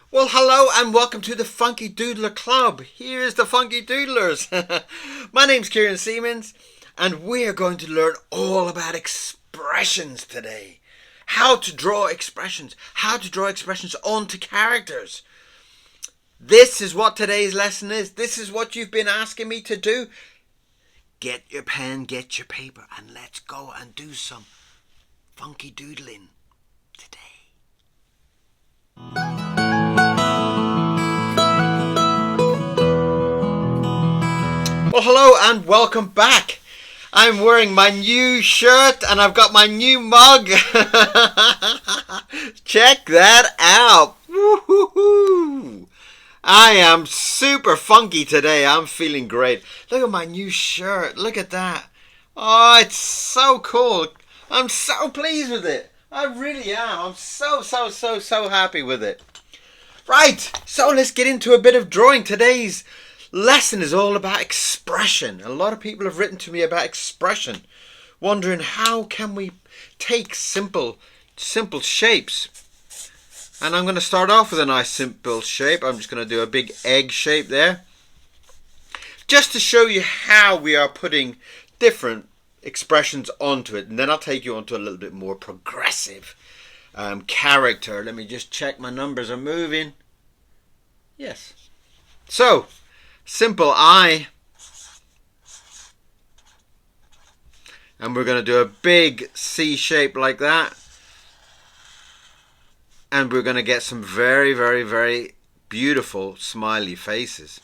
Well, hello and welcome to the Funky Doodler Club. Here's the Funky Doodlers. My name's Kieran Siemens, and we're going to learn all about expressions today. How to draw expressions. How to draw expressions onto characters. This is what today's lesson is. This is what you've been asking me to do. Get your pen, get your paper, and let's go and do some funky doodling today. Well, hello and welcome back. I'm wearing my new shirt and I've got my new mug. Check that out. Woo-hoo-hoo. I am super funky today. I'm feeling great. Look at my new shirt. Look at that. Oh, it's so cool. I'm so pleased with it. I really am. I'm so happy with it. Right, so let's get into a bit of drawing. Today's lesson is all about expression. A lot of people have written to me about expression, wondering how can we take simple shapes. And I'm going to start off with a nice simple shape. I'm just going to do a big egg shape there, just to show you how we are putting different expressions onto it. And then I'll take you onto a little bit more progressive character. Let me just check my numbers are moving. Yes. So, simple eye. And we're going to do a big C shape like that. And we're going to get some very beautiful smiley faces.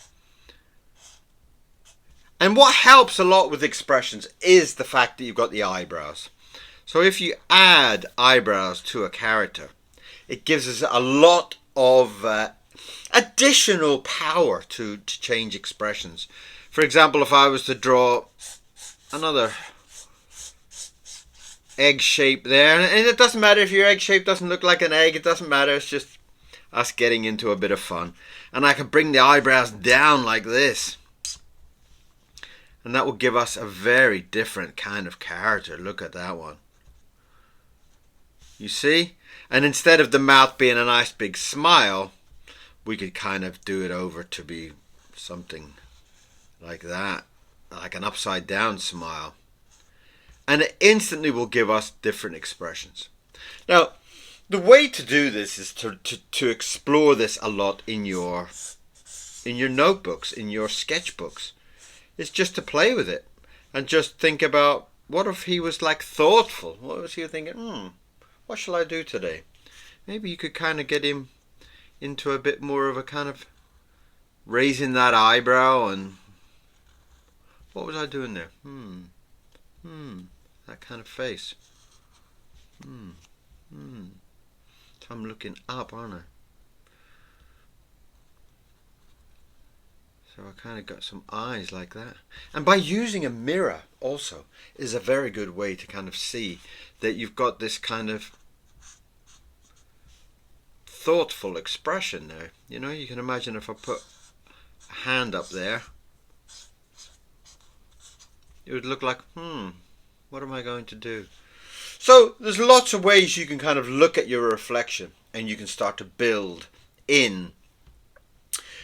And what helps a lot with expressions is the fact that you've got the eyebrows. So if you add eyebrows to a character, it gives us a lot of additional power to change expressions. For example, if I was to draw another egg shape there, and it doesn't matter if your egg shape doesn't look like an egg, it doesn't matter, it's just us getting into a bit of fun. And I can bring the eyebrows down like this, and that will give us a very different kind of character. Look at that one. You see? And instead of the mouth being a nice big smile, we could kind of do it over to be something like that, like an upside down smile. And it instantly will give us different expressions. Now, the way to do this is to explore this a lot in your notebooks, in your sketchbooks. It's just to play with it and just think about, what if he was like thoughtful? What was he thinking? What shall I do today? Maybe you could kind of get him into a bit more of a kind of raising that eyebrow, and what was I doing there? That kind of face. So I'm looking up, aren't I? So I kind of got some eyes like that. And by using a mirror also is a very good way to kind of see that you've got this kind of thoughtful expression there. You know, you can imagine if I put a hand up there, it would look like, what am I going to do? So there's lots of ways you can kind of look at your reflection and you can start to build in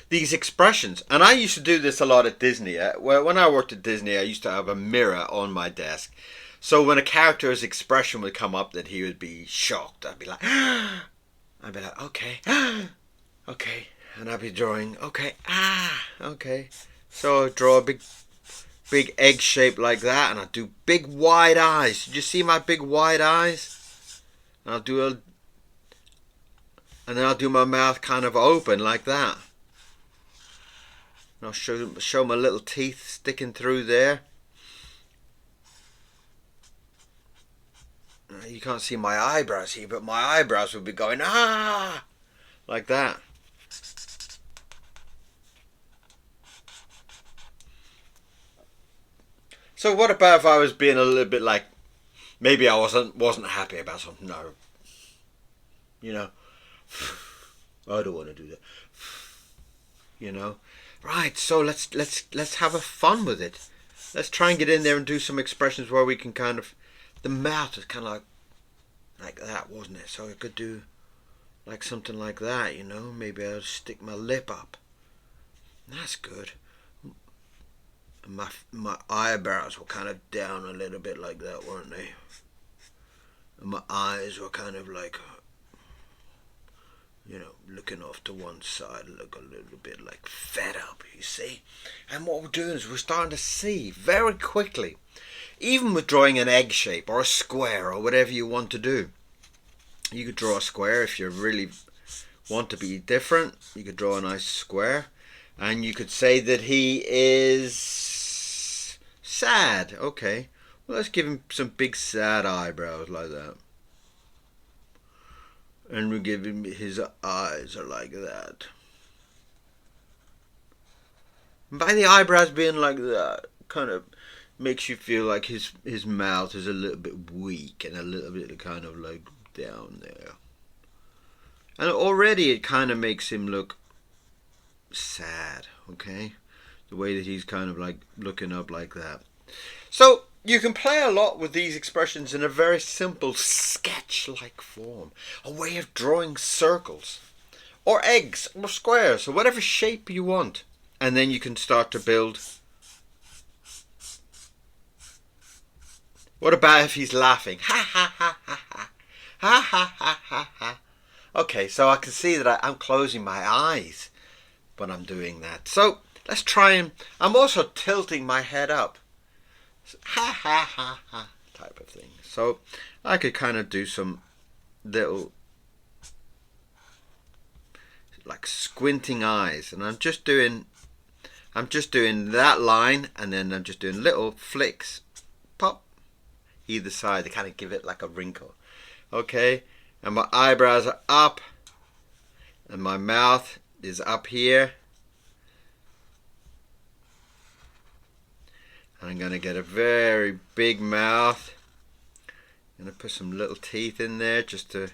these expressions. And I used to do this a lot at Disney. When I worked at Disney, I used to have a mirror on my desk. So when a character's expression would come up that he would be shocked, I'd be like, okay, okay. And I'd be drawing, okay, okay. So I'd draw a big egg shape like that, and I'll do big wide eyes. Did you see my big wide eyes? And then I'll do my mouth kind of open like that. And I'll show my little teeth sticking through there. You can't see my eyebrows here, but my eyebrows will be going like that. So what about if I was being a little bit like, maybe I wasn't happy about something? No, you know, I don't want to do that. You know, right? So let's have a fun with it. Let's try and get in there and do some expressions where we can kind of, the mouth is kind of like that, wasn't it? So I could do like something like that, you know. Maybe I'll stick my lip up. That's good. And my eyebrows were kind of down a little bit like that, weren't they? And my eyes were kind of like, you know, looking off to one side, look a little bit like fed up, you see. And what we're doing is we're starting to see very quickly, even with drawing an egg shape or a square or whatever you want to do. You could draw a square if you really want to be different. You could draw a nice square, and you could say that he is sad. Okay, well, let's give him some big sad eyebrows like that. And we give him his eyes are like that. And by the eyebrows being like that, kind of makes you feel like his mouth is a little bit weak and a little bit kind of like down there. And already it kind of makes him look sad, okay? The way that he's kind of like looking up like that. So you can play a lot with these expressions in a very simple sketch-like form. A way of drawing circles or eggs or squares or whatever shape you want. And then you can start to build. What about if he's laughing? Ha ha ha ha ha. Ha ha ha ha ha. Okay, so I can see that I'm closing my eyes when I'm doing that. So let's try and I'm also tilting my head up. Ha ha ha ha type of thing. So I could kind of do some little like squinting eyes, and I'm just doing that line, and then I'm just doing little flicks, pop, either side to kind of give it like a wrinkle. Okay, and my eyebrows are up, and my mouth is up here. I'm going to get a very big mouth. I'm going to put some little teeth in there just to...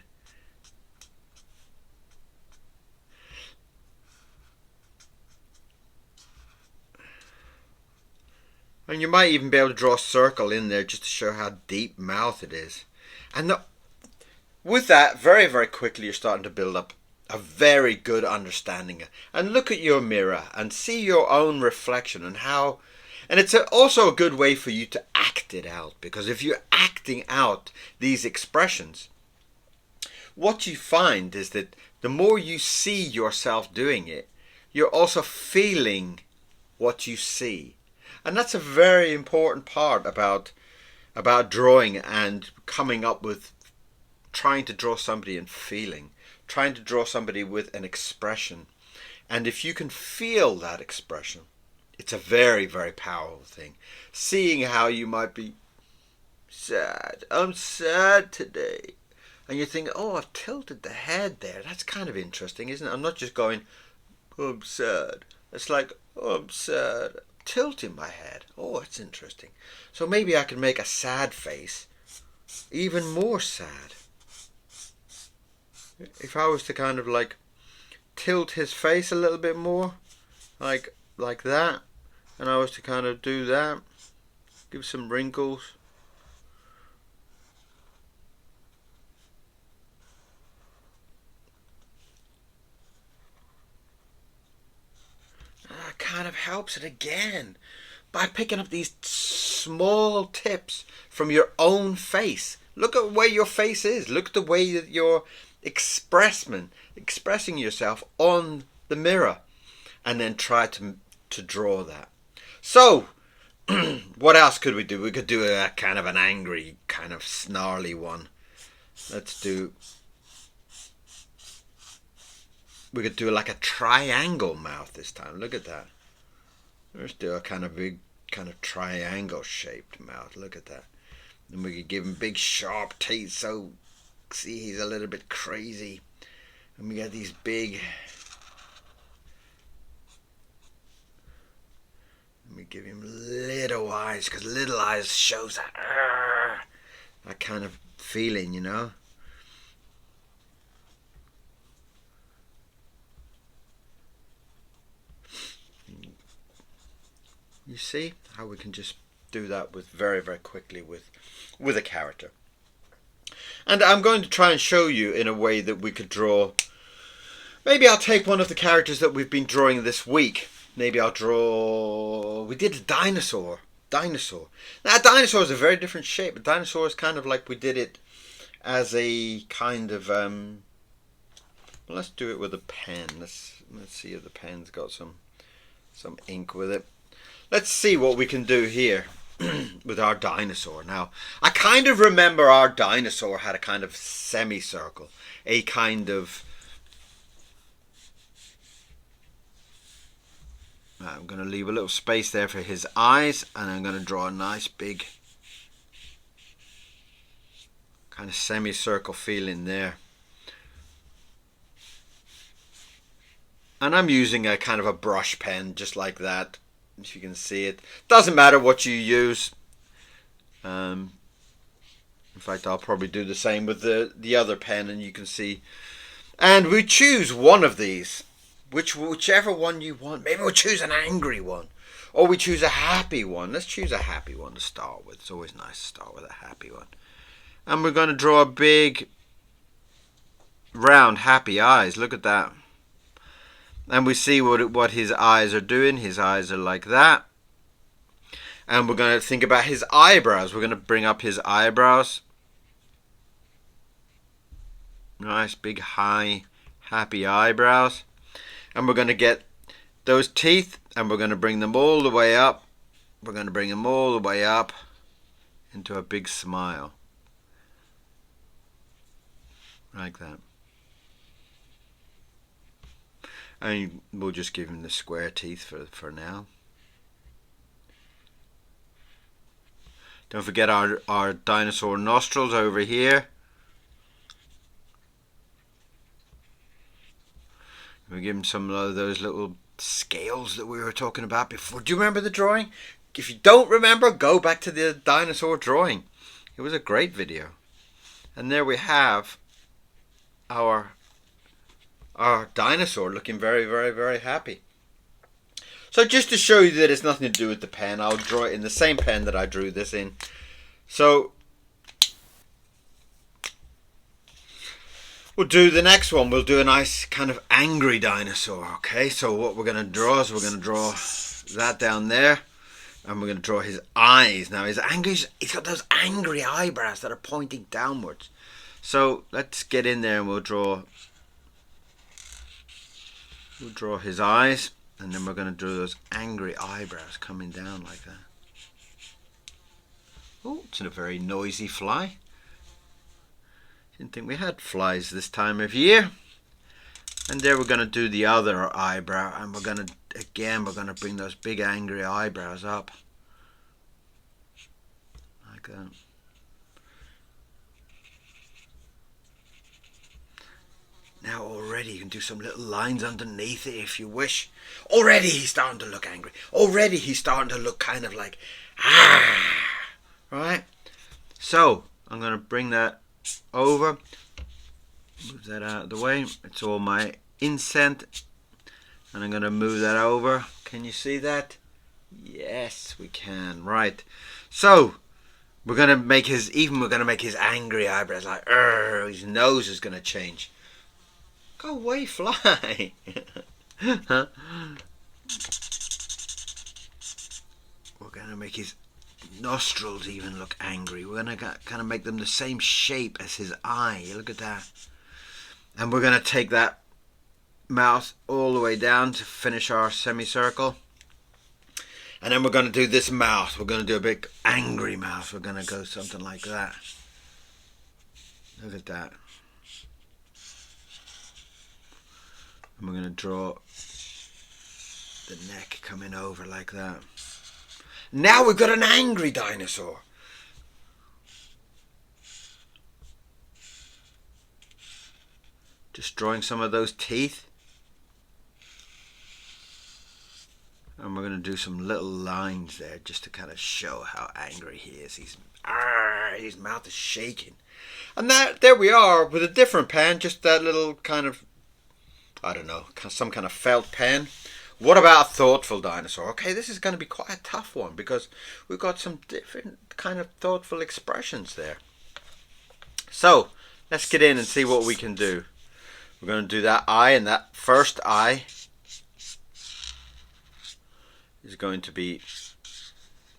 And you might even be able to draw a circle in there just to show how deep mouth it is. And with that, very, very quickly you're starting to build up a very good understanding. And look at your mirror and see your own reflection and how... And it's also a good way for you to act it out, because if you're acting out these expressions, what you find is that the more you see yourself doing it, you're also feeling what you see. And that's a very important part about drawing and coming up with trying to draw somebody and feeling, trying to draw somebody with an expression. And if you can feel that expression, it's a very, very powerful thing. Seeing how you might be sad. I'm sad today. And you're thinking, oh, I've tilted the head there. That's kind of interesting, isn't it? I'm not just going, oh, I'm sad. It's like, oh, I'm sad. I'm tilting my head. Oh, that's interesting. So maybe I can make a sad face even more sad. If I was to kind of like tilt his face a little bit more, like that, and I was to kind of do that, give some wrinkles. That kind of helps it again by picking up these small tips from your own face. Look at where your face is. Look at the way that you're expressing yourself on the mirror, and then try to draw that. So what else could we do? We could do a kind of an angry, kind of snarly one. We could do like a triangle mouth this time. Look at that. Let's do a kind of big, kind of triangle shaped mouth. Look at that. And we could give him big sharp teeth, so see he's a little bit crazy. And we got these big... We give him little eyes, because little eyes shows that kind of feeling, you know. You see how we can just do that with very, very quickly with a character. And I'm going to try and show you in a way that we could draw Maybe I'll take one of the characters that we've been drawing this week. Maybe I'll draw... We did a dinosaur. Now, a dinosaur is a very different shape. A dinosaur is kind of like we did it as a kind of... let's do it with a pen. Let's see if the pen's got some ink with it. Let's see what we can do here with our dinosaur. Now, I kind of remember our dinosaur had a kind of semicircle. A kind of... I'm going to leave a little space there for his eyes, and I'm going to draw a nice big kind of semicircle feeling there. And I'm using a kind of a brush pen just like that, if you can see it. Doesn't matter what you use. In fact, I'll probably do the same with the other pen, and you can see. And we choose one of these. Whichever one you want. Maybe we'll choose an angry one. Or we choose a happy one. Let's choose a happy one to start with. It's always nice to start with a happy one. And we're going to draw a big, round, happy eyes. Look at that. And we see what his eyes are doing. His eyes are like that. And we're going to think about his eyebrows. We're going to bring up his eyebrows. Nice, big, high, happy eyebrows. And we're going to get those teeth, and we're going to bring them all the way up. We're going to bring them all the way up into a big smile. Like that. And we'll just give him the square teeth for now. Don't forget our dinosaur nostrils over here. We give him some of those little scales that we were talking about before. Do you remember the drawing? If you don't remember, go back to the dinosaur drawing. It was a great video. And there we have our dinosaur looking very, very, very happy. So just to show you that it's nothing to do with the pen, I'll draw it in the same pen that I drew this in. So we'll do the next one. We'll do a nice kind of angry dinosaur. Okay, so what we're going to draw is we're going to draw that down there. And we're going to draw his eyes. Now he's got those angry eyebrows that are pointing downwards. So let's get in there and we'll draw his eyes. And then we're going to draw those angry eyebrows coming down like that. Oh, it's a very noisy fly. Didn't think we had flies this time of year. And there we're going to do the other eyebrow, and we're going to bring those big angry eyebrows up. Like that. Now already you can do some little lines underneath it if you wish. Already he's starting to look angry. Already he's starting to look kind of like, right? So I'm going to bring that over, move that out of the way. It's all my inset, and I'm going to move that over. Can you see that? Yes, we can. Right. So we're going to make his angry eyebrows like, his nose is going to change. Go away, fly. We're going to make his nostrils even look angry. We're going to kind of make them the same shape as his eye. Look at that. And we're going to take that mouth all the way down to finish our semicircle. And then we're going to do this mouth. We're going to do a big angry mouth. We're going to go something like that. Look at that. And we're going to draw the neck coming over like that. Now we've got an angry dinosaur. Just drawing some of those teeth. And we're going to do some little lines there just to kind of show how angry he is. His mouth is shaking. And there we are with a different pen, just that little kind of, I don't know, some kind of felt pen. What about a thoughtful dinosaur? Okay, this is going to be quite a tough one because we've got some different kind of thoughtful expressions there. So, let's get in and see what we can do. We're going to do that eye, and that first eye is going to be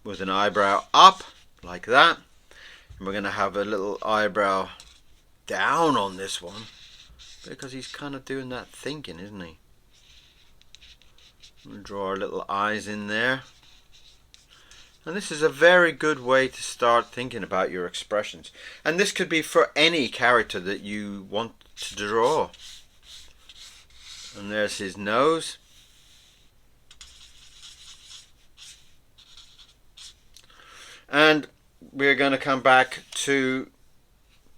with an eyebrow up like that. And we're going to have a little eyebrow down on this one because he's kind of doing that thinking, isn't he? We'll draw our little eyes in there. And this is a very good way to start thinking about your expressions. And this could be for any character that you want to draw. And there's his nose. And we're going to come back to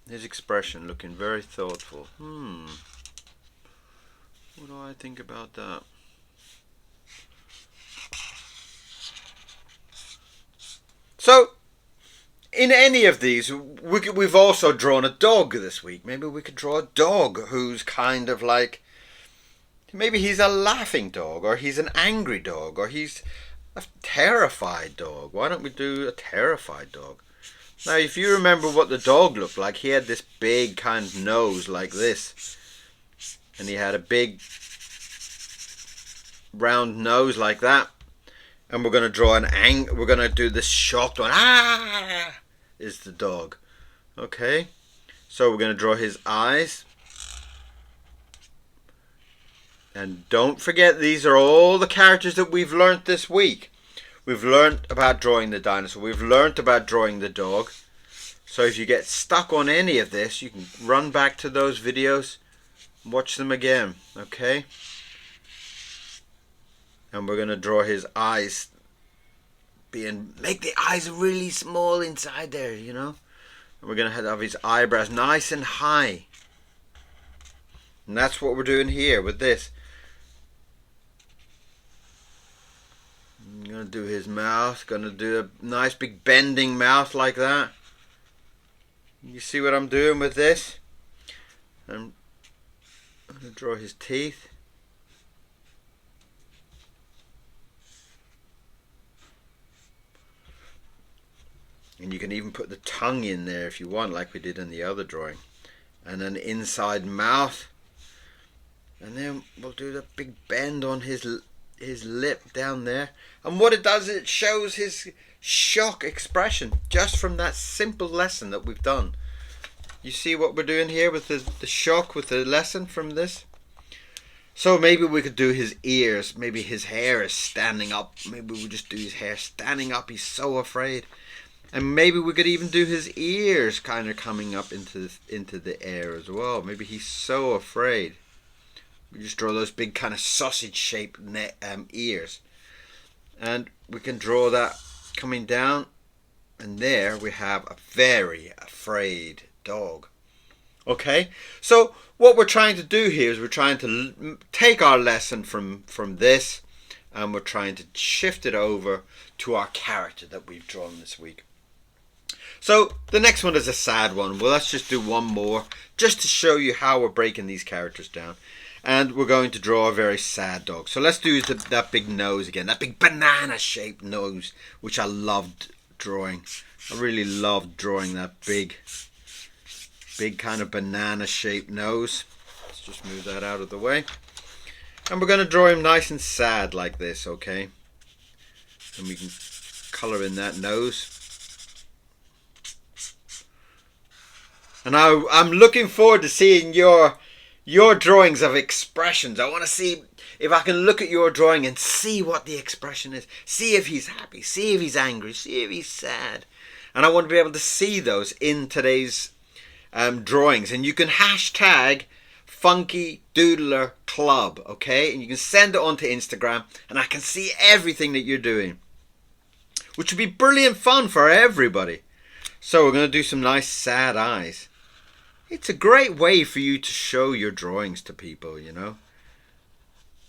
his expression, looking very thoughtful. What do I think about that? So, in any of these, we've also drawn a dog this week. Maybe we could draw a dog who's kind of like, maybe he's a laughing dog, or he's an angry dog, or he's a terrified dog. Why don't we do a terrified dog? Now, if you remember what the dog looked like, he had this big kind of nose like this. And he had a big round nose like that. And we're going to draw we're going to do this shocked one. Ah! Is the dog. Okay. So we're going to draw his eyes. And don't forget, these are all the characters that we've learnt this week. We've learnt about drawing the dinosaur. We've learnt about drawing the dog. So if you get stuck on any of this, you can run back to those videos and watch them again. Okay? And we're going to draw his eyes. Make the eyes really small inside there, you know. And we're going to have his eyebrows nice and high. And that's what we're doing here with this. I'm going to do his mouth. Going to do a nice big bending mouth like that. You see what I'm doing with this? I'm going to draw his teeth. And you can even put the tongue in there if you want, like we did in the other drawing. And an inside mouth. And then we'll do the big bend on his lip down there. And what it does, it shows his shock expression just from that simple lesson that we've done. You see what we're doing here with the shock with the lesson from this? So maybe we could do his ears. Maybe his hair is standing up. Maybe we'll just do his hair standing up. He's so afraid. And maybe we could even do his ears kind of coming up into the air as well. Maybe he's so afraid. We just draw those big kind of sausage-shaped ears. And we can draw that coming down. And there we have a very afraid dog. Okay? So what we're trying to do here is we're trying to take our lesson from this. And we're trying to shift it over to our character that we've drawn this week. So the next one is a sad one. Well, let's just do one more just to show you how we're breaking these characters down. And we're going to draw a very sad dog. So let's do that big nose again. That big banana-shaped nose, which I loved drawing. I really loved drawing that big kind of banana-shaped nose. Let's just move that out of the way. And we're going to draw him nice and sad like this, okay? And we can colour in that nose. And I'm looking forward to seeing your drawings of expressions. I want to see if I can look at your drawing and see what the expression is. See if he's happy. See if he's angry. See if he's sad. And I want to be able to see those in today's drawings. And you can hashtag FUNKi DOODLER Club, okay? And you can send it on to Instagram. And I can see everything that you're doing. Which would be brilliant fun for everybody. So we're going to do some nice sad eyes. It's a great way for you to show your drawings to people, you know.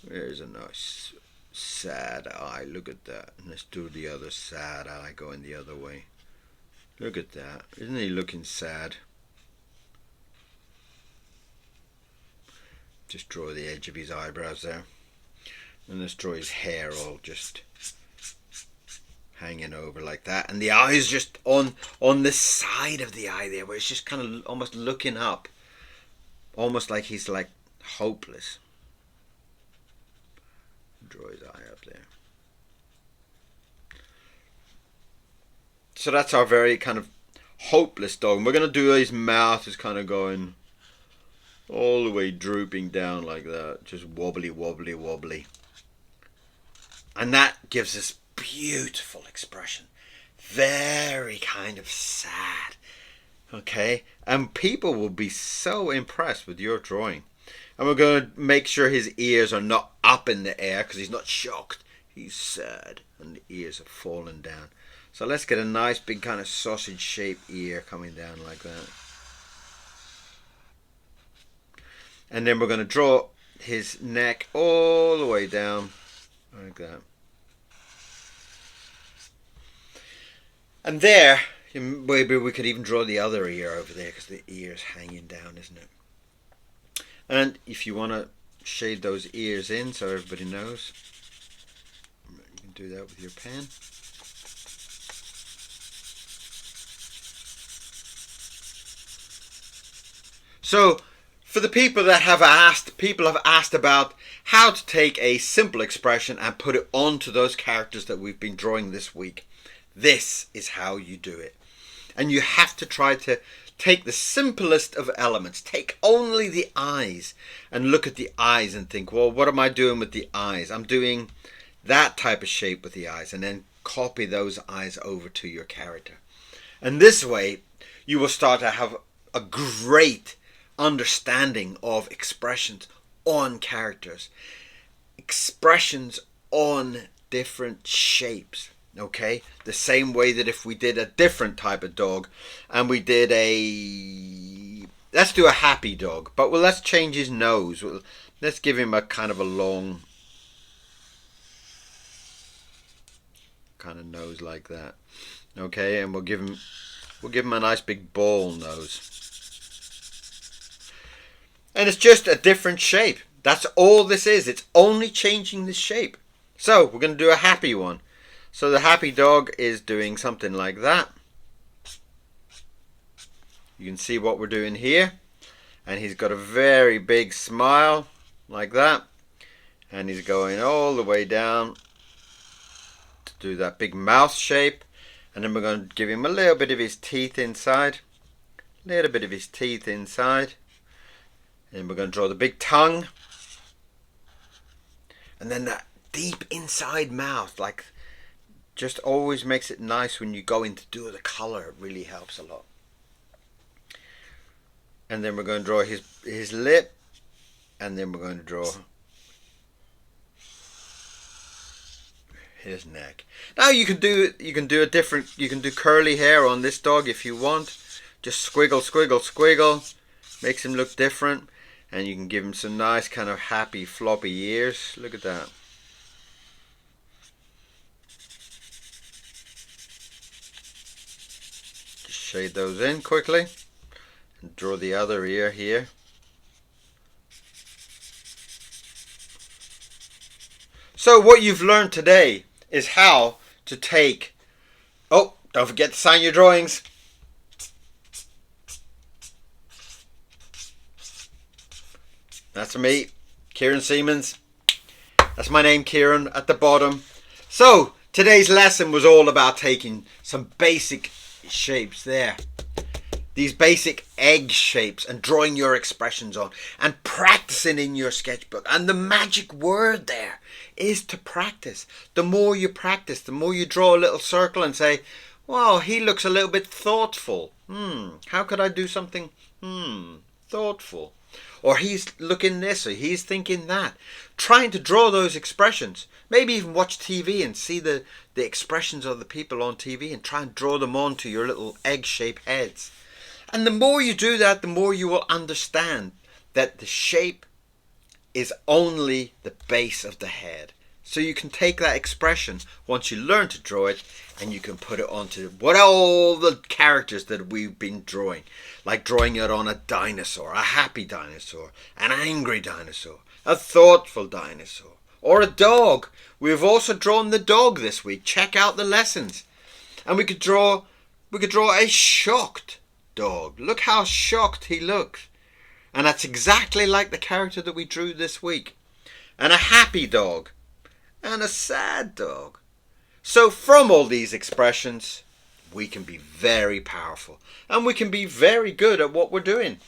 There's a nice sad eye. Look at that. And let's do the other sad eye going the other way. Look at that. Isn't he looking sad? Just draw the edge of his eyebrows there. And let's draw his hair all just hanging over like that, and the eyes just on the side of the eye there, where it's just kind of almost looking up, almost like he's like hopeless. Draw his eye up there. So that's our very kind of hopeless dog. And we're going to do his mouth is kind of going all the way drooping down like that. Just wobbly, wobbly, wobbly. And that gives this beautiful expression. Very kind of sad. Okay? And people will be so impressed with your drawing. And we're going to make sure his ears are not up in the air because he's not shocked. He's sad. And the ears have fallen down. So let's get a nice big kind of sausage shaped ear coming down like that. And then we're going to draw his neck all the way down like that. And there, maybe we could even draw the other ear over there because the ear's hanging down, isn't it? And if you want to shade those ears in so everybody knows, you can do that with your pen. So, for the people that have asked about how to take a simple expression and put it onto those characters that we've been drawing this week. This is how you do it. And you have to try to take the simplest of elements. Take only the eyes and look at the eyes and think, well, what am I doing with the eyes? I'm doing that type of shape with the eyes, and then copy those eyes over to your character. And this way, you will start to have a great understanding of expressions on characters, expressions on different shapes. Okay, the same way that if we did a different type of dog and we did let's do a happy dog, but well, let's change his nose. Let's give him a kind of a long kind of nose like that. Okay, and we'll give him a nice big ball nose. And it's just a different shape. That's all this is. It's only changing the shape. So we're going to do a happy one. So the happy dog is doing something like that. You can see what we're doing here. And he's got a very big smile like that. And he's going all the way down to do that big mouth shape. And then we're going to give him a little bit of his teeth inside. A little bit of his teeth inside. And we're going to draw the big tongue. And then that deep inside mouth, like, just always makes it nice when you go in to do the color. It really helps a lot. And then we're going to draw his lip. And then we're going to draw his neck. Now you can do curly hair on this dog if you want. Just squiggle, squiggle, squiggle. Makes him look different. And you can give him some nice kind of happy floppy ears. Look at that. Just shade those in quickly. And draw the other ear here. So what you've learned today is how to take... Oh, don't forget to sign your drawings. That's me, Kieran Siemens. That's my name, Kieran, at the bottom. So, today's lesson was all about taking some basic shapes there. These basic egg shapes and drawing your expressions on and practicing in your sketchbook. And the magic word there is to practice. The more you practice, the more you draw a little circle and say, wow, he looks a little bit thoughtful. How could I do something thoughtful? Or he's looking this, or he's thinking that. Trying to draw those expressions. Maybe even watch TV and see the expressions of the people on TV and try and draw them onto your little egg-shaped heads. And the more you do that, the more you will understand that the shape is only the base of the head. So you can take that expression once you learn to draw it and you can put it onto what all the characters that we've been drawing. Like drawing it on a dinosaur, a happy dinosaur, an angry dinosaur, a thoughtful dinosaur, or a dog. We've also drawn the dog this week. Check out the lessons. And we could draw a shocked dog. Look how shocked he looks. And that's exactly like the character that we drew this week. And a happy dog. And a sad dog. So from all these expressions, we can be very powerful. And we can be very good at what we're doing.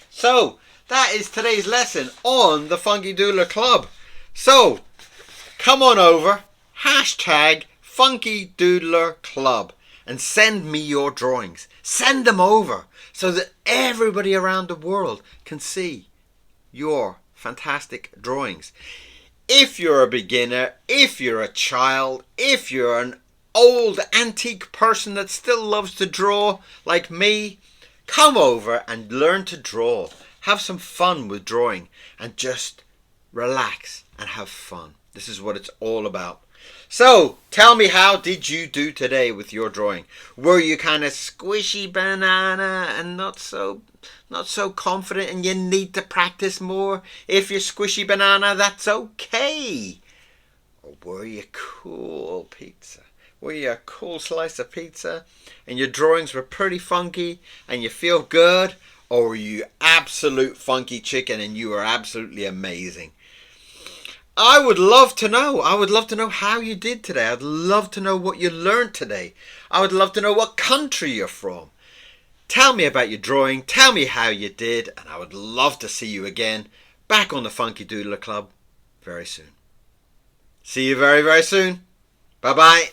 So that is today's lesson on the Funky Doodler Club. So come on over, hashtag Funky Doodler Club, and send me your drawings. Send them over so that everybody around the world can see your fantastic drawings. If you're a beginner, if you're a child, if you're an old antique person that still loves to draw like me, come over and learn to draw. Have some fun with drawing and just relax and have fun. This is what it's all about. So, tell me, how did you do today with your drawing? Were you kind of squishy banana and not so confident and you need to practice more? If you're squishy banana, that's okay. Or were you cool pizza? Were you a cool slice of pizza and your drawings were pretty funky and you feel good? Or were you absolute funky chicken and you were absolutely amazing? I would love to know. I would love to know how you did today. I'd love to know what you learned today. I would love to know what country you're from. Tell me about your drawing. Tell me how you did. And I would love to see you again back on the Funky Doodler Club very soon. See you very, very soon. Bye-bye.